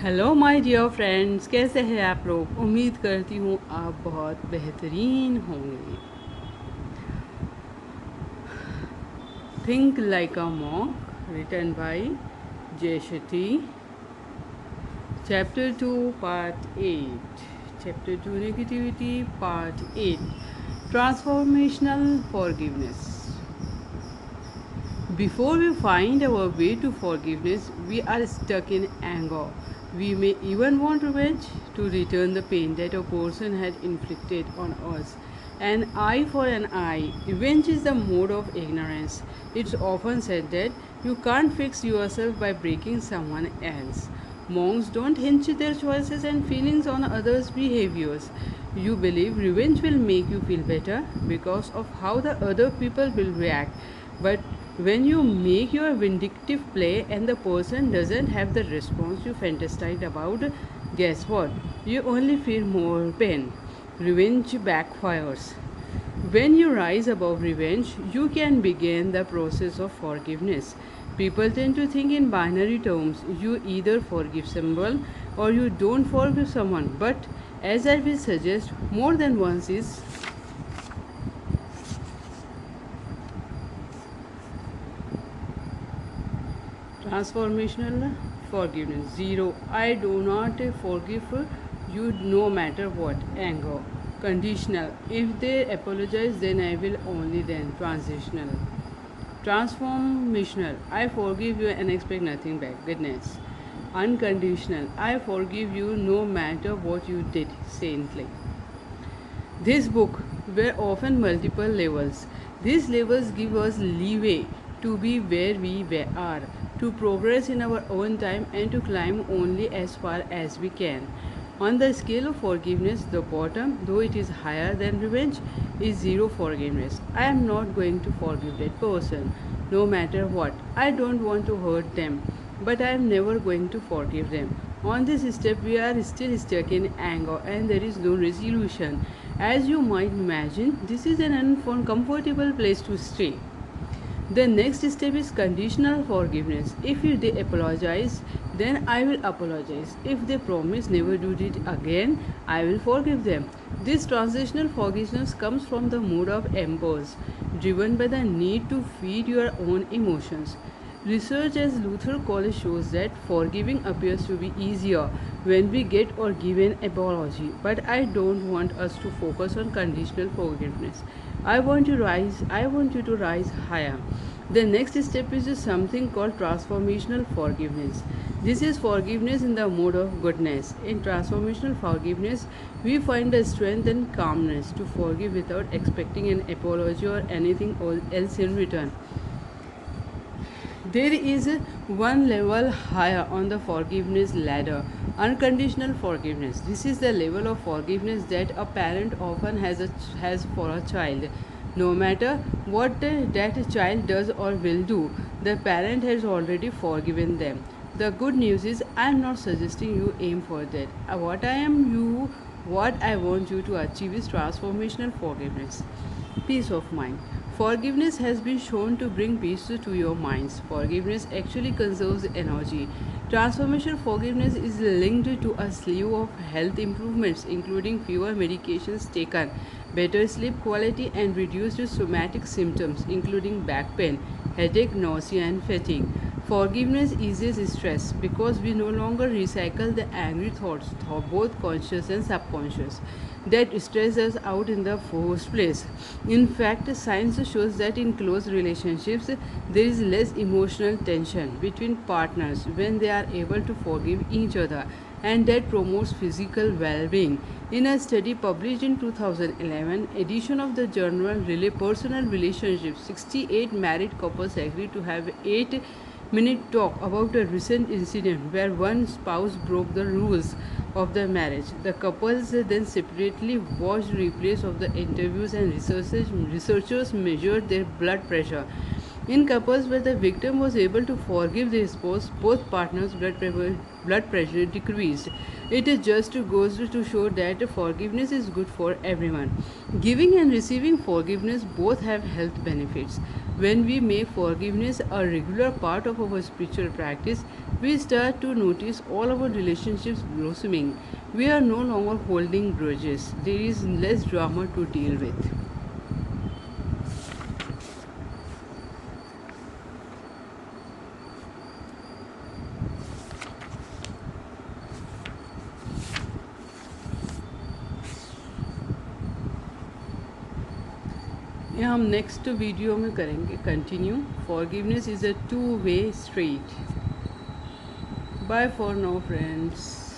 Hello my dear friends, कैसे हैं आप लोग। उम्मीद करती हूँ आप बहुत बेहतरीन होंगे। Think like a monk written by Jay Shetty, chapter 2 part 8, chapter 2 negativity part 8, transformational forgiveness. Before we find our way to forgiveness, we are stuck in anger. We may even want revenge to return the pain that a person had inflicted on us. An eye for an eye. Revenge is the mode of ignorance. It's often said that you can't fix yourself by breaking someone else. Monks don't hinge their choices and feelings on others' behaviors. You believe revenge will make you feel better because of how the other people will react. But when you make your vindictive play and the person doesn't have the response you fantasized about, guess what? You only feel more pain. Revenge backfires. When you rise above revenge, you can begin the process of forgiveness. People tend to think in binary terms. You either forgive someone or you don't forgive someone. But as I will suggest, more than once is transformational forgiveness. Zero. I do not forgive you no matter what. Anger. Conditional. If they apologize, then I will only then. Transitional. Transformational. I forgive you and expect nothing back. Goodness. Unconditional. I forgive you no matter what you did. Saintly. This book were often multiple levels. These levels give us leeway to be where we are, to progress in our own time, and to climb only as far as we can. On the scale of forgiveness, the bottom, though it is higher than revenge, is zero forgiveness. I am not going to forgive that person, no matter what. I don't want to hurt them, but I am never going to forgive them. On this step, we are still stuck in anger and there is no resolution. As you might imagine, this is an uncomfortable place to stay. The next step is conditional forgiveness. If they apologize, then I will apologize. If they promise never do it again, I will forgive them. This transitional forgiveness comes from the mood of impulse, driven by the need to feed your own emotions. Research as Luther College shows that forgiving appears to be easier when we get or give an apology, but I don't want us to focus on conditional forgiveness. I want you to rise higher. The next step is something called transformational forgiveness. This is forgiveness in the mode of goodness. In transformational forgiveness, we find the strength and calmness to forgive without expecting an apology or anything else in return. There is one level higher on the forgiveness ladder, unconditional forgiveness. This is the level of forgiveness that a parent often has for a child. No matter what that child does or will do, the parent has already forgiven them. The good news is I am not suggesting you aim for that. What I want you to achieve is transformational forgiveness. Peace of mind. Forgiveness has been shown to bring peace to your minds. Forgiveness actually conserves energy. Transformational forgiveness is linked to a slew of health improvements, including fewer medications taken, better sleep quality, and reduced somatic symptoms, including back pain, headache, nausea, and fatigue. Forgiveness eases stress because we no longer recycle the angry thoughts, both conscious and subconscious, that stress us out in the first place. In fact, science shows that in close relationships, there is less emotional tension between partners when they are able to forgive each other, and that promotes physical well-being. In a study published in 2011 edition of the journal Personal Relationships, 68 married couples agreed to have 8-minute talk about a recent incident where one spouse broke the rules of the marriage. The couples then separately watched replays of the interviews and researchers measured their blood pressure. In couples where the victim was able to forgive their spouse, both partners' blood pressure decreased. It is just goes to show that forgiveness is good for everyone. Giving and receiving forgiveness both have health benefits. When we make forgiveness a regular part of our spiritual practice, we start to notice all our relationships blossoming. We are no longer holding grudges. There is less drama to deal with. ये हम next video में करेंगे continue. Forgiveness is a two way street. Bye for now friends.